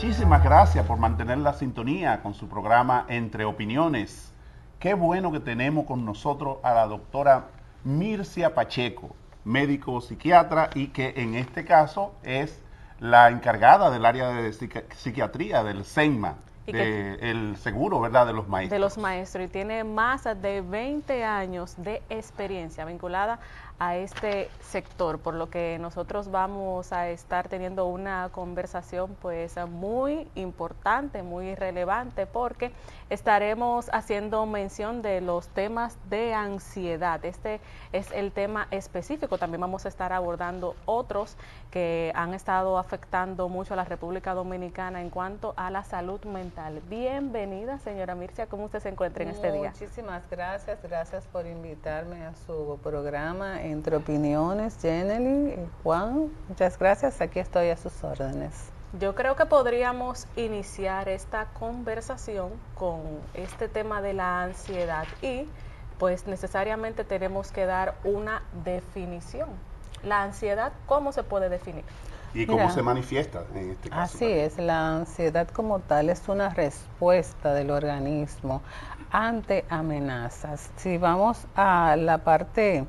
muchísimas gracias por mantener la sintonía con su programa Entre Opiniones. Qué bueno que tenemos con nosotros a la doctora Mircia Pacheco, médico psiquiatra y que en este caso es la encargada del área de psiquiatría del SENMA, del seguro, ¿verdad?, de los maestros. De los maestros, y tiene más de 20 años de experiencia vinculada a este sector, por lo que nosotros vamos a estar teniendo una conversación pues muy importante, muy relevante, porque estaremos haciendo mención de los temas de ansiedad. Este es el tema específico. También vamos a estar abordando otros que han estado afectando mucho a la República Dominicana en cuanto a la salud mental. Bienvenida, señora Mircia, ¿cómo usted se encuentra en este día? Muchísimas gracias, gracias por invitarme a su programa Entre Opiniones, Jenny, Juan, muchas gracias, aquí estoy a sus órdenes. Yo creo que podríamos iniciar esta conversación con este tema de la ansiedad y pues necesariamente tenemos que dar una definición. La ansiedad, ¿cómo se puede definir? ¿Y cómo se manifiesta en este caso? Así es, la ansiedad como tal es una respuesta del organismo ante amenazas. Si vamos a la parte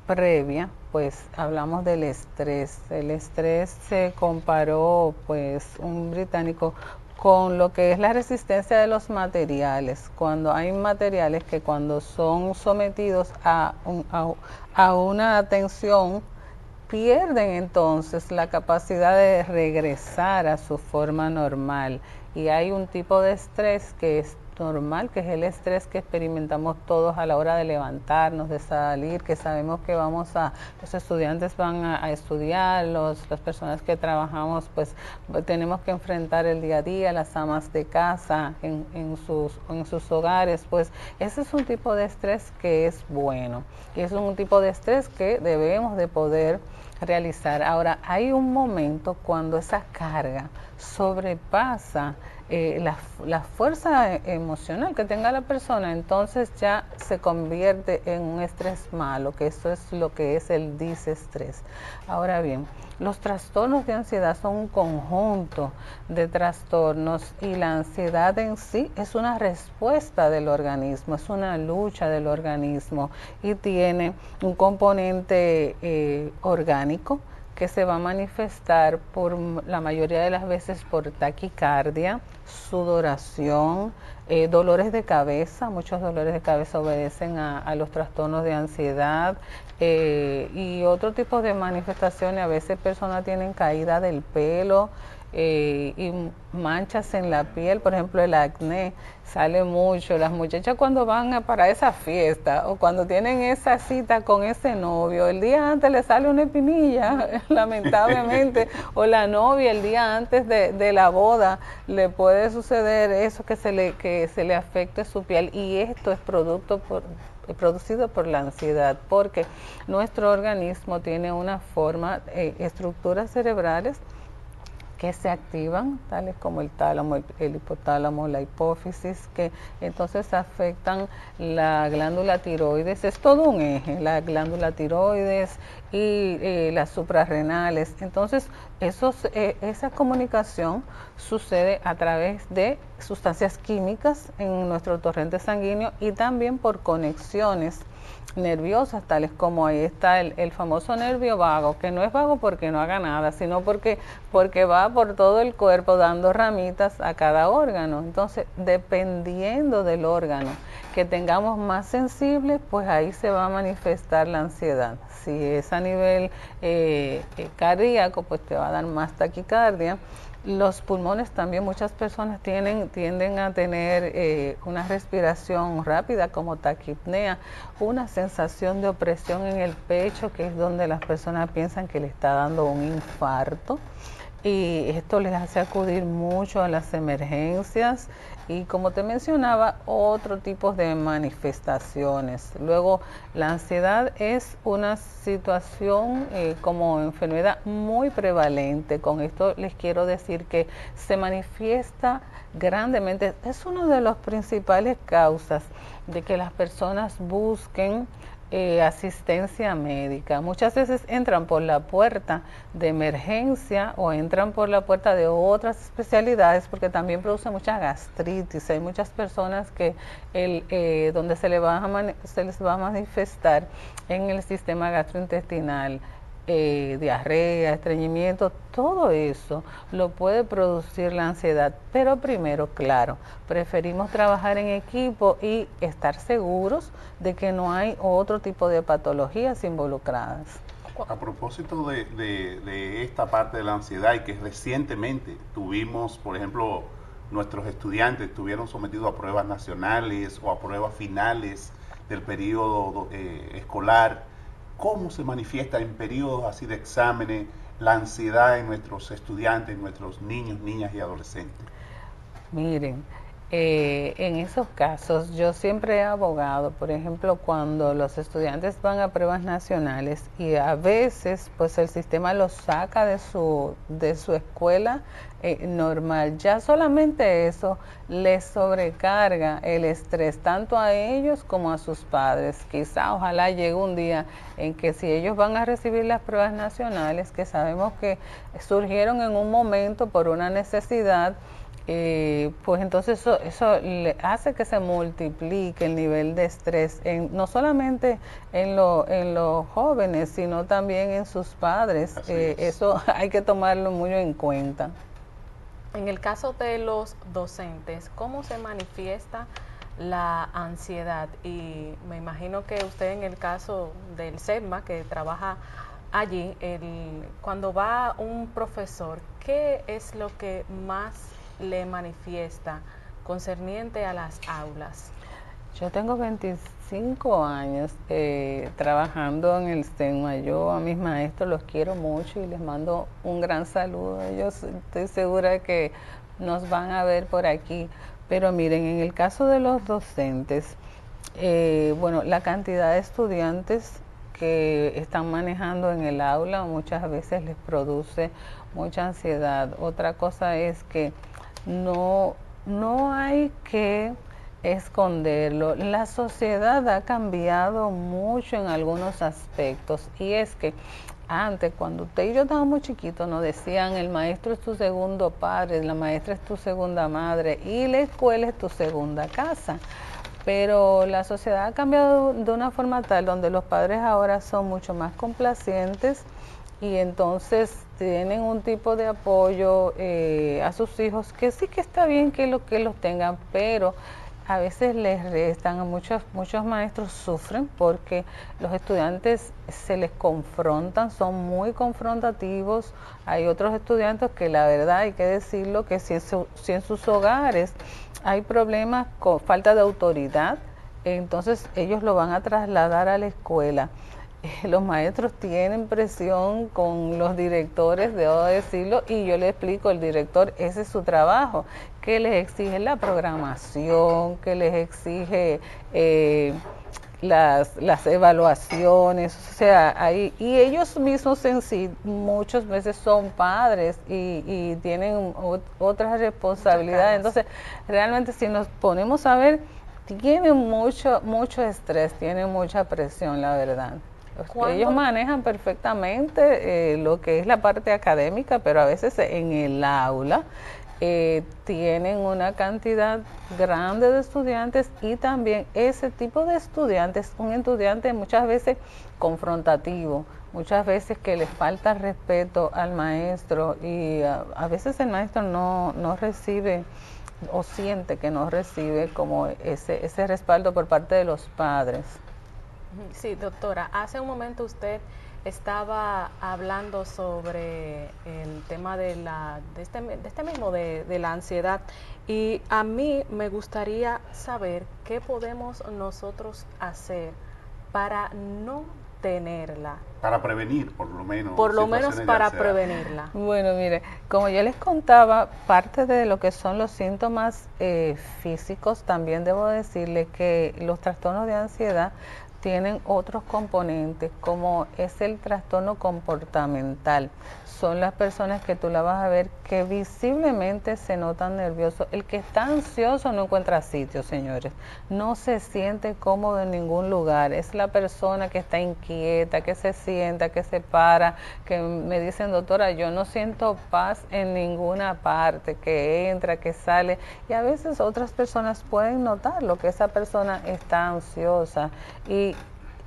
previa, pues hablamos del estrés. El estrés se comparó, pues, un británico con lo que es la resistencia de los materiales. Cuando hay materiales que cuando son sometidos a una tensión, pierden entonces la capacidad de regresar a su forma normal. Y hay un tipo de estrés que es normal, que es el estrés que experimentamos todos a la hora de levantarnos, de salir, que sabemos que los estudiantes van a estudiar, las personas que trabajamos, pues tenemos que enfrentar el día a día, las amas de casa en sus hogares, pues ese es un tipo de estrés que es bueno, y es un tipo de estrés que debemos de poder realizar. Ahora, hay un momento cuando esa carga sobrepasa la fuerza emocional que tenga la persona, entonces ya se convierte en un estrés malo, que eso es lo que es el disestrés. Ahora bien, los trastornos de ansiedad son un conjunto de trastornos y la ansiedad en sí es una respuesta del organismo, es una lucha del organismo y tiene un componente orgánico que se va a manifestar por la mayoría de las veces por taquicardia, sudoración, dolores de cabeza. Muchos dolores de cabeza obedecen a los trastornos de ansiedad y otro tipo de manifestaciones. A veces personas tienen caída del pelo y manchas en la piel, por ejemplo el acné sale mucho. Las muchachas cuando van para esa fiesta o cuando tienen esa cita con ese novio, el día antes le sale una espinilla, lamentablemente, o la novia el día antes de la boda le puede suceder eso, que se le afecte su piel, y esto es producido por la ansiedad, porque nuestro organismo tiene una forma, estructuras cerebrales que se activan, tales como el tálamo, el hipotálamo, la hipófisis, que entonces afectan la glándula tiroides. Es todo un eje, la glándula tiroides y las suprarrenales. Entonces, esa comunicación sucede a través de sustancias químicas en nuestro torrente sanguíneo y también por conexiones nerviosas, tales como ahí está el famoso nervio vago, que no es vago porque no haga nada, sino porque va por todo el cuerpo dando ramitas a cada órgano. Entonces, dependiendo del órgano que tengamos más sensible, pues ahí se va a manifestar la ansiedad. Si es a nivel cardíaco, pues te va a dar más taquicardia. Los pulmones también, muchas personas tienden a tener una respiración rápida como taquipnea, una sensación de opresión en el pecho, que es donde las personas piensan que le está dando un infarto. Y esto les hace acudir mucho a las emergencias y, como te mencionaba, otro tipo de manifestaciones. Luego, la ansiedad es una situación como enfermedad muy prevalente. Con esto les quiero decir que se manifiesta grandemente. Es una de las principales causas de que las personas busquen asistencia médica. Muchas veces entran por la puerta de emergencia o entran por la puerta de otras especialidades porque también produce mucha gastritis. Hay muchas personas que donde se les va a manifestar en el sistema gastrointestinal diarrea, estreñimiento, todo eso lo puede producir la ansiedad. Pero primero, claro, preferimos trabajar en equipo y estar seguros de que no hay otro tipo de patologías involucradas. A propósito de esta parte de la ansiedad y que recientemente tuvimos, por ejemplo, nuestros estudiantes estuvieron sometidos a pruebas nacionales o a pruebas finales del periodo escolar. ¿Cómo se manifiesta en periodos así de exámenes la ansiedad en nuestros estudiantes, en nuestros niños, niñas y adolescentes? Miren, en esos casos yo siempre he abogado, por ejemplo, cuando los estudiantes van a pruebas nacionales y a veces pues el sistema los saca de su escuela normal, ya solamente eso les sobrecarga el estrés tanto a ellos como a sus padres. Quizá ojalá llegue un día en que si ellos van a recibir las pruebas nacionales, que sabemos que surgieron en un momento por una necesidad, pues entonces eso le hace que se multiplique el nivel de estrés, no solamente en los jóvenes, sino también en sus padres. Eso hay que tomarlo muy en cuenta. En el caso de los docentes, ¿cómo se manifiesta la ansiedad? Y me imagino que usted en el caso del SEGMA, que trabaja allí, cuando va un profesor, ¿qué es lo que más le manifiesta concerniente a las aulas? Yo tengo 25 años trabajando en el SEGMA. Yo a mis maestros los quiero mucho y les mando un gran saludo. Ellos estoy segura de que nos van a ver por aquí. Pero miren, en el caso de los docentes, bueno, la cantidad de estudiantes que están manejando en el aula muchas veces les produce mucha ansiedad. Otra cosa es que no hay que esconderlo. La sociedad ha cambiado mucho en algunos aspectos y es que antes, cuando usted y yo estábamos chiquitos, nos decían el maestro es tu segundo padre, la maestra es tu segunda madre y la escuela es tu segunda casa. Pero la sociedad ha cambiado de una forma tal donde los padres ahora son mucho más complacientes y entonces tienen un tipo de apoyo a sus hijos que sí que está bien que los tengan, pero a veces les restan. Muchos maestros sufren porque los estudiantes se les confrontan, son muy confrontativos. Hay otros estudiantes que la verdad hay que decirlo que si en sus hogares hay problemas con falta de autoridad, entonces ellos lo van a trasladar a la escuela. Los maestros tienen presión con los directores, debo decirlo, y yo le explico, el director, ese es su trabajo, que les exige la programación, que les exige las evaluaciones, o sea, y ellos mismos en sí muchas veces son padres y tienen otras responsabilidades. Entonces, realmente si nos ponemos a ver, tienen mucho estrés, tienen mucha presión, la verdad. Ellos manejan perfectamente lo que es la parte académica, pero a veces en el aula tienen una cantidad grande de estudiantes y también ese tipo de estudiantes, un estudiante muchas veces confrontativo, muchas veces que les falta respeto al maestro y a veces el maestro no recibe o siente que no recibe como ese respaldo por parte de los padres. Sí, doctora, hace un momento usted estaba hablando sobre el tema de la ansiedad y a mí me gustaría saber qué podemos nosotros hacer para no tenerla. Para prevenir, por lo menos. Por lo menos para prevenirla. Bueno, mire, como yo les contaba, parte de lo que son los síntomas físicos, también debo decirle que los trastornos de ansiedad tienen otros componentes, como es el trastorno comportamental. son las personas que tú la vas a ver que visiblemente se notan nerviosos. El que está ansioso no encuentra sitio, señores. No se siente cómodo en ningún lugar. Es la persona que está inquieta, que se sienta, que se para, que me dicen, doctora, yo no siento paz en ninguna parte, que entra, que sale. Y a veces otras personas pueden notar lo que esa persona está ansiosa. Y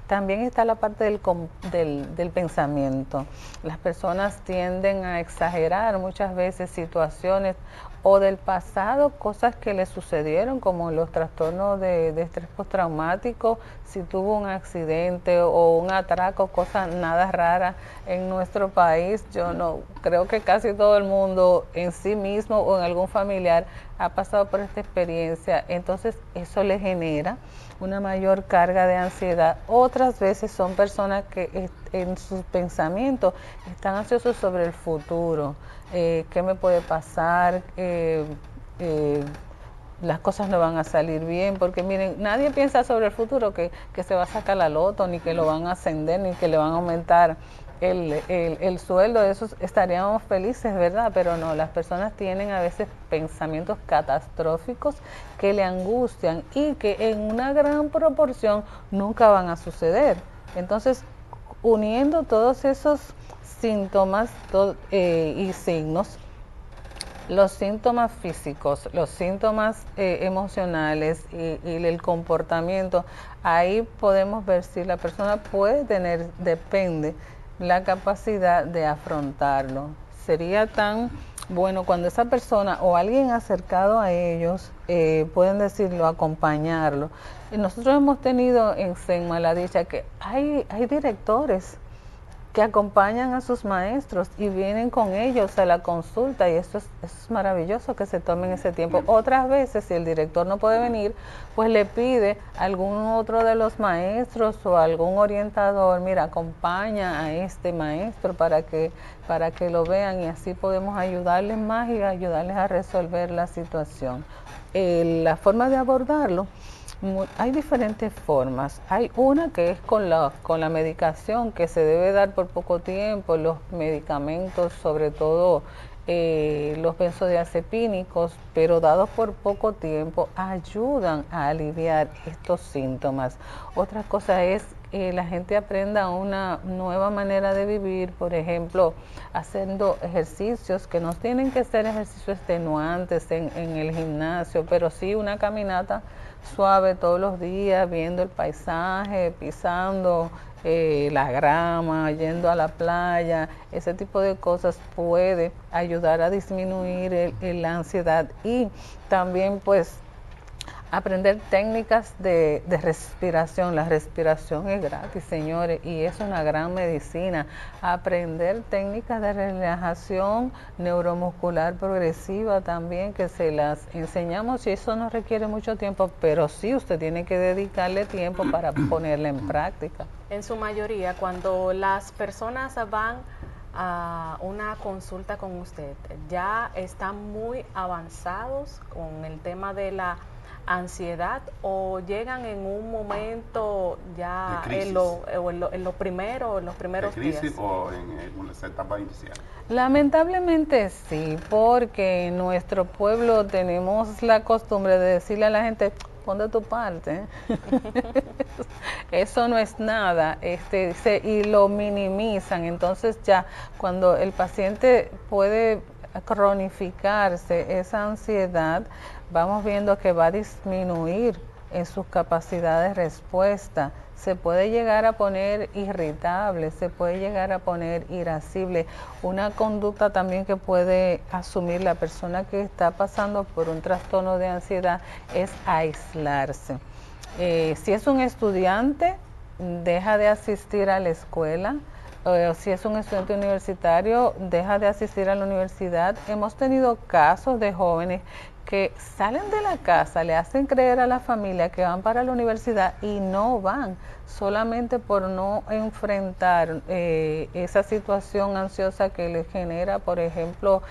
también está la parte del pensamiento. Las personas tienden a exagerar muchas veces situaciones o del pasado, cosas que le sucedieron, como los trastornos de estrés postraumático, si tuvo un accidente o un atraco, cosa nada rara en nuestro país. Yo no creo que casi todo el mundo en sí mismo o en algún familiar ha pasado por esta experiencia. Entonces eso le genera una mayor carga de ansiedad. Otras veces son personas que en sus pensamientos están ansiosos sobre el futuro. ¿Qué me puede pasar? Las cosas no van a salir bien, porque miren, nadie piensa sobre el futuro que se va a sacar la loto, ni que lo van a ascender, ni que le van a aumentar el sueldo. De eso estaríamos felices, ¿verdad? Pero no, las personas tienen a veces pensamientos catastróficos que le angustian y que en una gran proporción nunca van a suceder. Entonces, uniendo todos esos síntomas y signos, los síntomas físicos, los síntomas emocionales y el comportamiento, ahí podemos ver si la persona puede tener, depende, la capacidad de afrontarlo. Sería tan bueno cuando esa persona o alguien acercado a ellos, pueden decirlo, acompañarlo. Y nosotros hemos tenido en SEGMA la dicha que hay directores que acompañan a sus maestros y vienen con ellos a la consulta, y eso es maravilloso que se tomen ese tiempo. Otras veces, si el director no puede venir, pues le pide a algún otro de los maestros o algún orientador, mira, acompaña a este maestro para que lo vean, y así podemos ayudarles más y ayudarles a resolver la situación. La forma de abordarlo, hay diferentes formas. Hay una que es con la medicación, que se debe dar por poco tiempo. Los medicamentos, sobre todo los benzodiazepínicos, pero dados por poco tiempo, ayudan a aliviar estos síntomas. Otra cosa es que la gente aprenda una nueva manera de vivir, por ejemplo, haciendo ejercicios que no tienen que ser ejercicios extenuantes en el gimnasio, pero sí una caminata suave todos los días, viendo el paisaje, pisando la grama, yendo a la playa. Ese tipo de cosas puede ayudar a disminuir la ansiedad, y también pues aprender técnicas de respiración. La respiración es gratis, señores, y es una gran medicina. Aprender técnicas de relajación neuromuscular progresiva también, que se las enseñamos, y eso no requiere mucho tiempo, pero sí usted tiene que dedicarle tiempo para ponerla en práctica. En su mayoría, cuando las personas van a una consulta con usted, ya están muy avanzados con el tema de la ansiedad, o llegan en un momento ya en los primeros crisis días, o en las etapas iniciales. Lamentablemente sí, porque en nuestro pueblo tenemos la costumbre de decirle a la gente, pon de tu parte, eso no es nada, y lo minimizan. Entonces ya cuando el paciente puede cronificarse esa ansiedad, vamos viendo que va a disminuir en sus capacidades de respuesta. Se puede llegar a poner irritable, se puede llegar a poner irascible. Una conducta también que puede asumir la persona que está pasando por un trastorno de ansiedad es aislarse. Si es un estudiante, deja de asistir a la escuela. Si es un estudiante universitario, deja de asistir a la universidad. Hemos tenido casos de jóvenes que salen de la casa, le hacen creer a la familia que van para la universidad y no van, solamente por no enfrentar esa situación ansiosa que les genera, por ejemplo,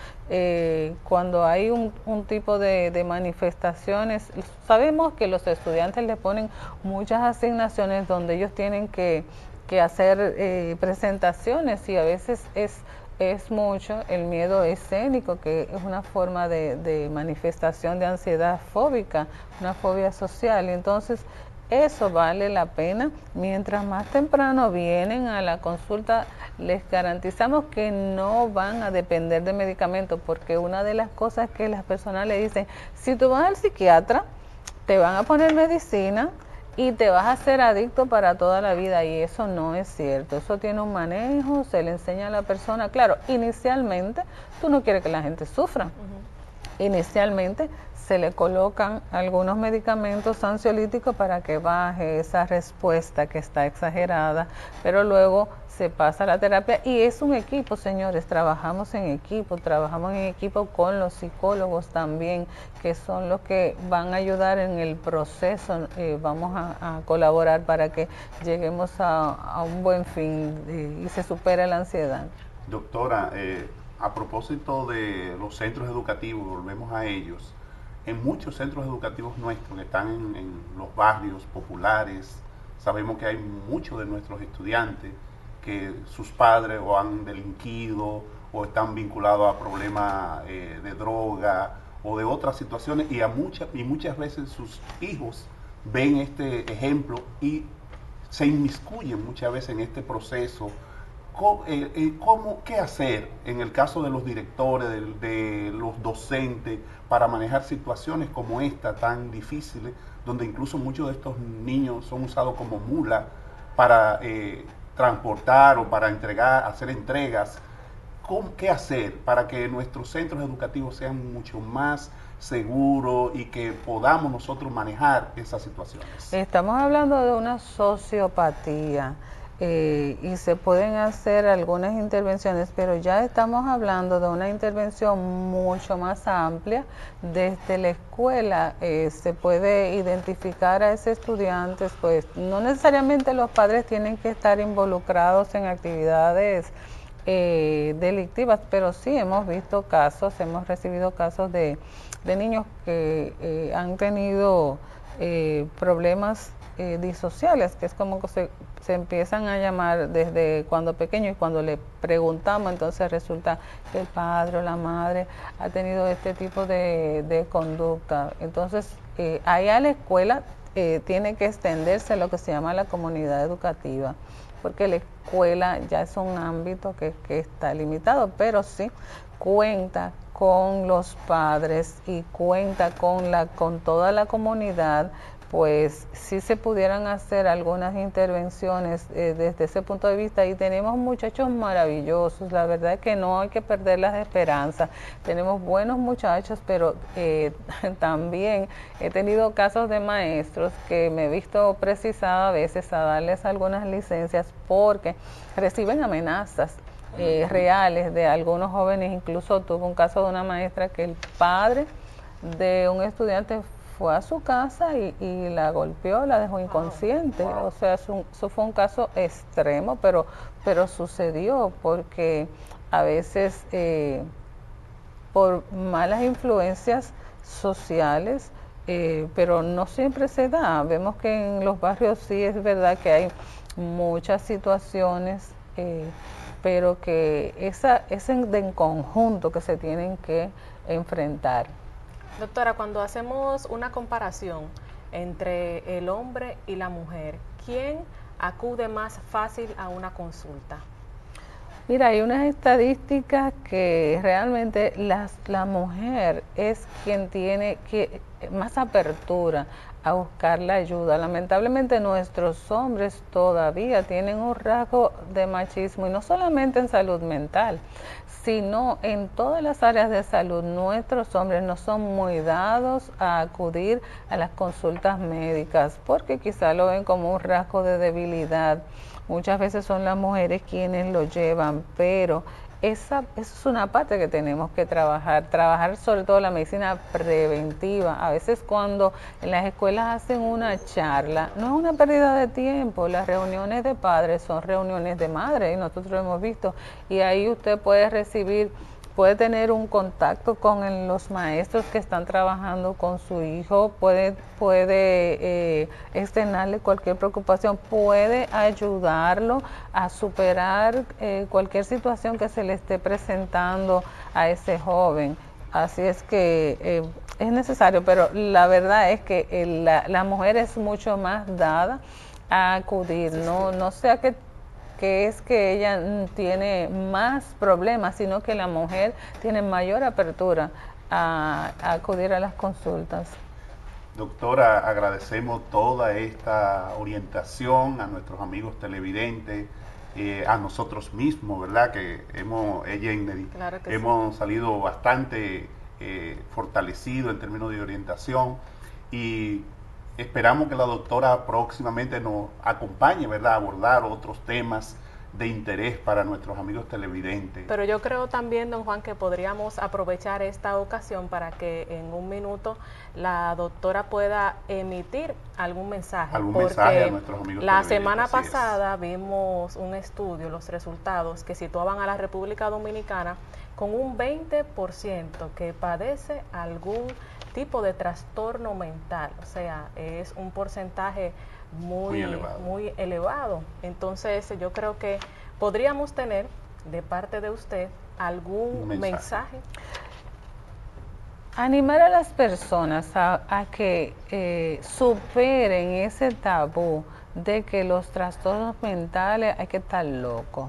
cuando hay un tipo de manifestaciones. Sabemos que los estudiantes les ponen muchas asignaciones donde ellos tienen que hacer presentaciones, y a veces es es mucho el miedo escénico, que es una forma de manifestación de ansiedad fóbica, una fobia social. Y entonces eso vale la pena. Mientras más temprano vienen a la consulta, les garantizamos que no van a depender de medicamentos, porque una de las cosas que las personas le dicen, si tú vas al psiquiatra, te van a poner medicina y te vas a hacer adicto para toda la vida, y eso no es cierto. Eso tiene un manejo, se le enseña a la persona. Claro, inicialmente tú no quieres que la gente sufra. Inicialmente se le colocan algunos medicamentos ansiolíticos para que baje esa respuesta que está exagerada, pero luego se pasa a la terapia, y es un equipo, señores, trabajamos en equipo con los psicólogos también, que son los que van a ayudar en el proceso. Vamos a colaborar para que lleguemos a un buen fin y se supere la ansiedad. Doctora, a propósito de los centros educativos, volvemos a ellos. En muchos centros educativos nuestros que están en los barrios populares, sabemos que hay muchos de nuestros estudiantes que sus padres o han delinquido o están vinculados a problemas de droga o de otras situaciones, y muchas veces sus hijos ven este ejemplo y se inmiscuyen muchas veces en este proceso. ¿Qué hacer en el caso de los directores, de los docentes, para manejar situaciones como esta tan difíciles, donde incluso muchos de estos niños son usados como mulas para transportar o para hacer entregas? ¿Qué hacer para que nuestros centros educativos sean mucho más seguros y que podamos nosotros manejar esas situaciones? Estamos hablando de una sociopatía. Y se pueden hacer algunas intervenciones, pero ya estamos hablando de una intervención mucho más amplia. Desde la escuela se puede identificar a ese estudiante, pues no necesariamente los padres tienen que estar involucrados en actividades delictivas, pero sí hemos visto casos, hemos recibido casos de niños que han tenido problemas disociales, que es como que se empiezan a llamar desde cuando pequeños, y cuando le preguntamos, entonces resulta que el padre o la madre ha tenido este tipo de conducta. Entonces, ahí a la escuela tiene que extenderse lo que se llama la comunidad educativa, porque la escuela ya es un ámbito que está limitado, pero sí cuenta con los padres y cuenta con toda la comunidad. Pues sí se pudieran hacer algunas intervenciones desde ese punto de vista, y tenemos muchachos maravillosos. La verdad es que no hay que perder las esperanzas. Tenemos buenos muchachos, pero también he tenido casos de maestros que me he visto precisada a veces a darles algunas licencias porque reciben amenazas reales de algunos jóvenes. Incluso tuve un caso de una maestra que el padre de un estudiante fue a su casa y la golpeó, la dejó inconsciente. O sea, eso fue un caso extremo, pero sucedió porque a veces por malas influencias sociales, pero no siempre se da. Vemos que en los barrios sí es verdad que hay muchas situaciones, pero que es en conjunto que se tienen que enfrentar. Doctora, cuando hacemos una comparación entre el hombre y la mujer, ¿quién acude más fácil a una consulta? Mira, hay unas estadísticas que realmente la mujer es quien tiene más apertura a buscar la ayuda. Lamentablemente nuestros hombres todavía tienen un rasgo de machismo, y no solamente en salud mental, sino en todas las áreas de salud. Nuestros hombres no son muy dados a acudir a las consultas médicas porque quizá lo ven como un rasgo de debilidad. Muchas veces son las mujeres quienes lo llevan, pero esa es una parte que tenemos que trabajar sobre todo la medicina preventiva. A veces cuando en las escuelas hacen una charla, no es una pérdida de tiempo. Las reuniones de padres son reuniones de madres, y nosotros lo hemos visto, y ahí usted puede recibir puede tener un contacto con los maestros que están trabajando con su hijo, puede externarle cualquier preocupación, puede ayudarlo a superar cualquier situación que se le esté presentando a ese joven. Así es que es necesario, pero la verdad es que la mujer es mucho más dada a acudir, no sea que es que ella tiene más problemas, sino que la mujer tiene mayor apertura a acudir a las consultas. Doctora, agradecemos toda esta orientación a nuestros amigos televidentes, a nosotros mismos, ¿verdad? Que ella y Neri, Claro que hemos salido bastante fortalecidos en términos de orientación y esperamos que la doctora próximamente nos acompañe, ¿verdad? A abordar otros temas de interés para nuestros amigos televidentes. Pero yo creo también, don Juan, que podríamos aprovechar esta ocasión para que en un minuto la doctora pueda emitir algún mensaje. Algún porque mensaje a nuestros amigos la televidentes, semana así es. pasada vimos un estudio, los resultados que situaban a la República Dominicana con un 20% que padece algún tipo de trastorno mental. O sea, es un porcentaje muy elevado. Entonces yo creo que podríamos tener de parte de usted algún mensaje. Animar a las personas a que superen ese tabú de que los trastornos mentales hay que estar loco.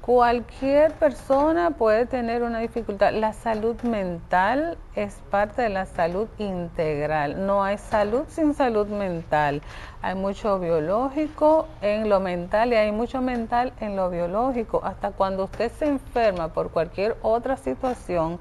Cualquier persona puede tener una dificultad. La salud mental es parte de la salud integral. No hay salud sin salud mental. Hay mucho biológico en lo mental y hay mucho mental en lo biológico. Hasta cuando usted se enferma por cualquier otra situación,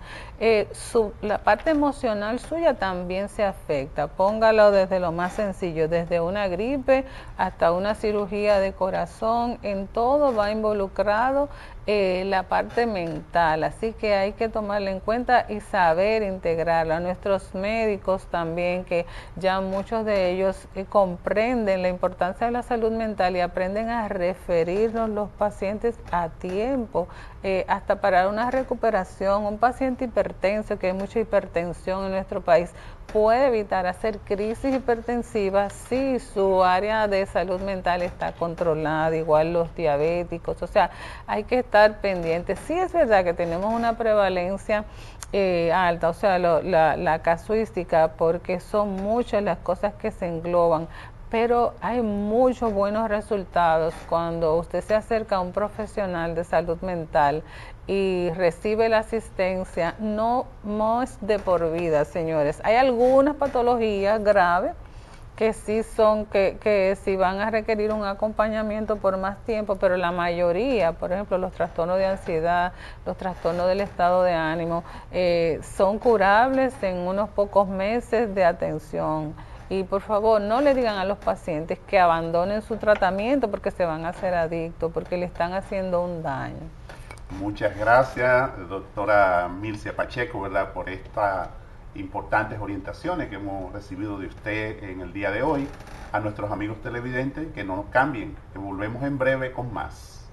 la parte emocional suya también se afecta. Póngalo desde lo más sencillo, desde una gripe hasta una cirugía de corazón. En todo va involucrado la parte mental, así que hay que tomarla en cuenta y saber integrarla. Nuestros médicos también, que ya muchos de ellos comprenden la importancia de la salud mental y aprenden a referirnos los pacientes a tiempo, hasta para una recuperación. Un paciente hipertenso, que hay mucha hipertensión en nuestro país, puede evitar hacer crisis hipertensivas si su área de salud mental está controlada, igual los diabéticos. O sea, hay que estar pendientes. Sí es verdad que tenemos una prevalencia alta, o sea, la casuística, porque son muchas las cosas que se engloban, pero hay muchos buenos resultados cuando usted se acerca a un profesional de salud mental y recibe la asistencia. No es de por vida, señores. Hay algunas patologías graves que sí que sí van a requerir un acompañamiento por más tiempo, pero la mayoría, por ejemplo, los trastornos de ansiedad, los trastornos del estado de ánimo, son curables en unos pocos meses de atención. Y por favor, no le digan a los pacientes que abandonen su tratamiento porque se van a hacer adictos, porque le están haciendo un daño. Muchas gracias, doctora Mircea Pacheco, ¿verdad?, por estas importantes orientaciones que hemos recibido de usted en el día de hoy. A nuestros amigos televidentes, que no nos cambien, que volvemos en breve con más.